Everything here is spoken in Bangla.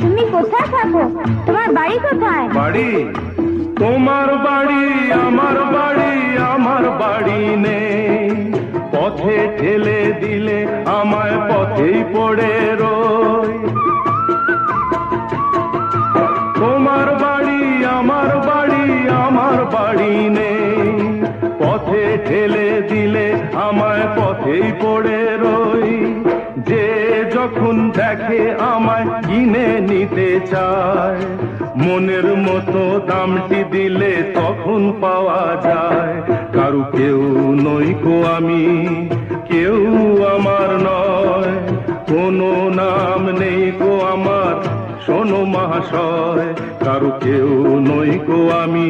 তুমি কোথায় থাকো? তোমার বাড়ি কোথায়? বাড়ি? তোমার বাড়ি আমার বাড়ি, আমার বাড়ি নেই। পথে ঠেলে দিলে আমায় পথেই পড়ে রই। তোমার বাড়ি আমার বাড়ি, আমার বাড়ি নেই। পথে ঠেলে দিলে আমায় পথেই পড়ে রই। যে যখন দেখে আমায় কিনে নিতে চায়, মনের মতো দামটি দিলে তখন পাওয়া যায়। কারু কেউ নই গো আমি, কেউ আমার নয়, কোনো নাম নেই গো আমার, শোনো মহাশয়, কারু কেউ নই গো আমি।